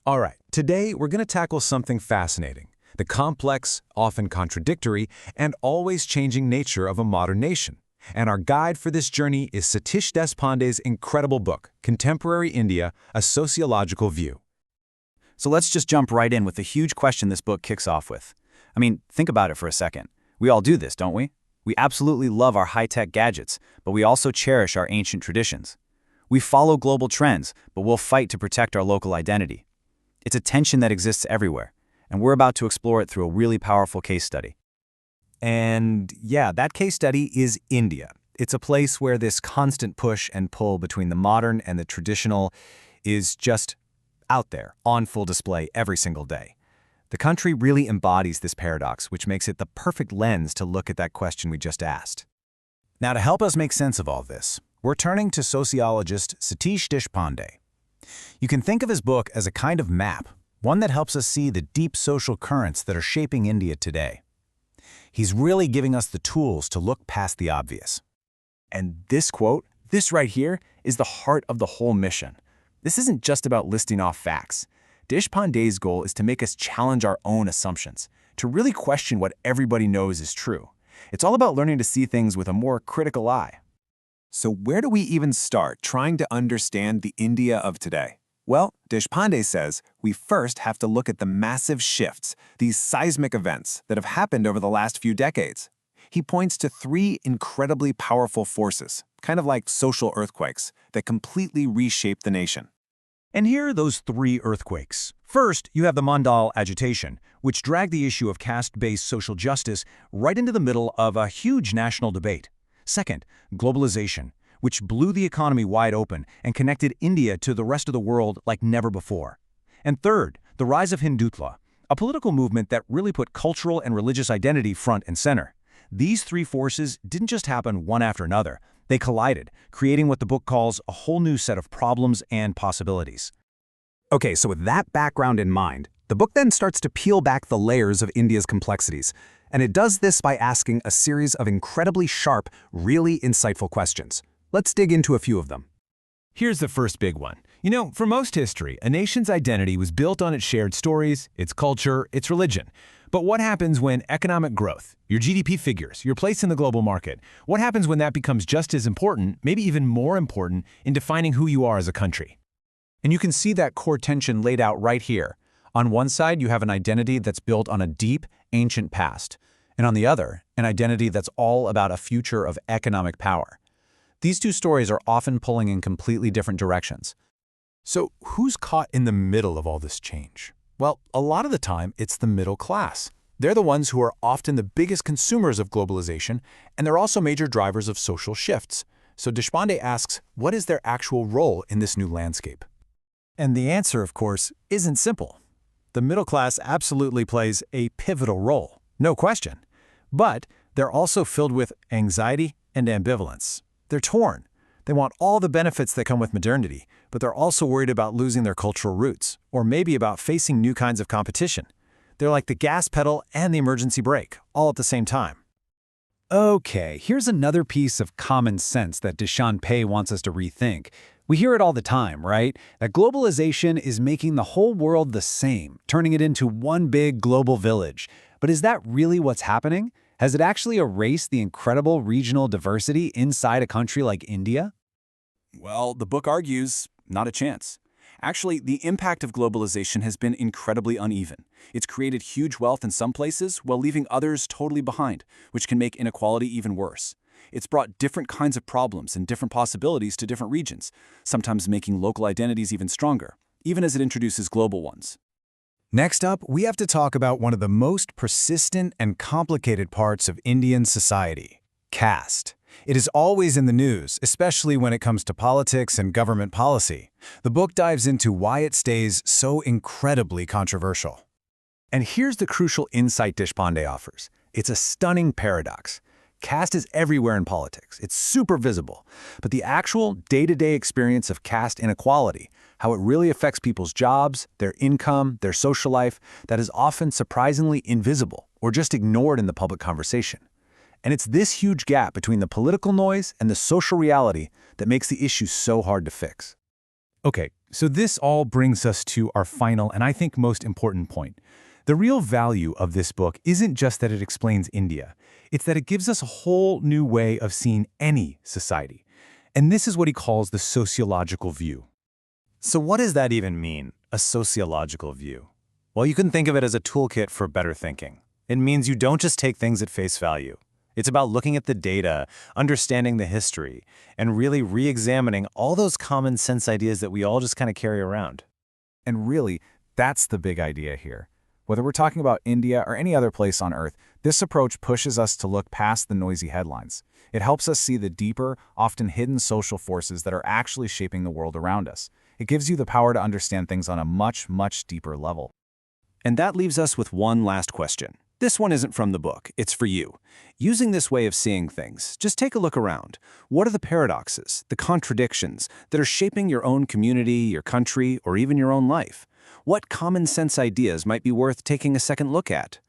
All right, today we're going to tackle something fascinating, the complex, often contradictory, and always changing nature of a modern nation. And our guide for this journey is Satish Deshpande's incredible book, Contemporary India, A Sociological View. So let's just jump right in with the huge question this book kicks off with. I mean, think about it for a second. We all do this, don't we? We absolutely love our high-tech gadgets, but we also cherish our ancient traditions. We follow global trends, but we'll fight to protect our local identity. It's a tension that exists everywhere, and we're about to explore it through a really powerful case study. And yeah, that case study is India. It's a place where this constant push and pull between the modern and the traditional is just out there, on full display every single day. The country really embodies this paradox, which makes it the perfect lens to look at that question we just asked. Now, to help us make sense of all this, we're turning to sociologist Satish Deshpande. You can think of his book as a kind of map, one that helps us see the deep social currents that are shaping India today. He's really giving us the tools to look past the obvious. And this quote, this right here, is the heart of the whole mission. This isn't just about listing off facts. Deshpande's goal is to make us challenge our own assumptions, to really question what everybody knows is true. It's all about learning to see things with a more critical eye. So where do we even start trying to understand the India of today? Well, Deshpande says we first have to look at the massive shifts, these seismic events that have happened over the last few decades. He points to three incredibly powerful forces, kind of like social earthquakes, that completely reshape the nation. And here are those three earthquakes. First, you have the Mandal agitation, which dragged the issue of caste-based social justice right into the middle of a huge national debate. Second, globalization, which blew the economy wide open and connected India to the rest of the world like never before. And third, the rise of Hindutva, a political movement that really put cultural and religious identity front and center. These three forces didn't just happen one after another. They collided, creating what the book calls a whole new set of problems and possibilities. Okay, so with that background in mind, the book then starts to peel back the layers of India's complexities. And it does this by asking a series of incredibly sharp, really insightful questions. Let's dig into a few of them. Here's the first big one. You know, for most history, a nation's identity was built on its shared stories, its culture, its religion. But what happens when economic growth, your GDP figures, your place in the global market, what happens when that becomes just as important, maybe even more important, in defining who you are as a country? And you can see that core tension laid out right here. On one side, you have an identity that's built on a deep, ancient past, and on the other, an identity that's all about a future of economic power. These two stories are often pulling in completely different directions. So who's caught in the middle of all this change? Well, a lot of the time, it's the middle class. They're the ones who are often the biggest consumers of globalization, and they're also major drivers of social shifts. So Deshpande asks, what is their actual role in this new landscape? And the answer, of course, isn't simple. The middle class absolutely plays a pivotal role, no question. But they're also filled with anxiety and ambivalence. They're torn. They want all the benefits that come with modernity, but they're also worried about losing their cultural roots, or maybe about facing new kinds of competition. They're like the gas pedal and the emergency brake, all at the same time. Okay, here's another piece of common sense that Deshpande wants us to rethink. We hear it all the time, right? That globalization is making the whole world the same, turning it into one big global village. But is that really what's happening? Has it actually erased the incredible regional diversity inside a country like India? Well, the book argues, not a chance. Actually, the impact of globalization has been incredibly uneven. It's created huge wealth in some places while leaving others totally behind, which can make inequality even worse. It's brought different kinds of problems and different possibilities to different regions, sometimes making local identities even stronger, even as it introduces global ones. Next up, we have to talk about one of the most persistent and complicated parts of Indian society, caste. It is always in the news, especially when it comes to politics and government policy. The book dives into why it stays so incredibly controversial. And here's the crucial insight Deshpande offers. It's a stunning paradox. Caste is everywhere in politics. It's super visible. But the actual day-to-day experience of caste inequality, how it really affects people's jobs, their income, their social life, that is often surprisingly invisible or just ignored in the public conversation. And it's this huge gap between the political noise and the social reality that makes the issue so hard to fix. Okay, So this all brings us to our final and I think most important point. The real value of this book isn't just that it explains India. It's that it gives us a whole new way of seeing any society. And this is what he calls the sociological view. So what does that even mean, a sociological view? Well, you can think of it as a toolkit for better thinking. It means you don't just take things at face value. It's about looking at the data, understanding the history, and really re-examining all those common sense ideas that we all just kind of carry around. And really, that's the big idea here. Whether we're talking about India or any other place on Earth, this approach pushes us to look past the noisy headlines. It helps us see the deeper, often hidden social forces that are actually shaping the world around us. It gives you the power to understand things on a much, much deeper level. And that leaves us with one last question. This one isn't from the book, it's for you. Using this way of seeing things, just take a look around. What are the paradoxes, the contradictions that are shaping your own community, your country, or even your own life? What common sense ideas might be worth taking a second look at?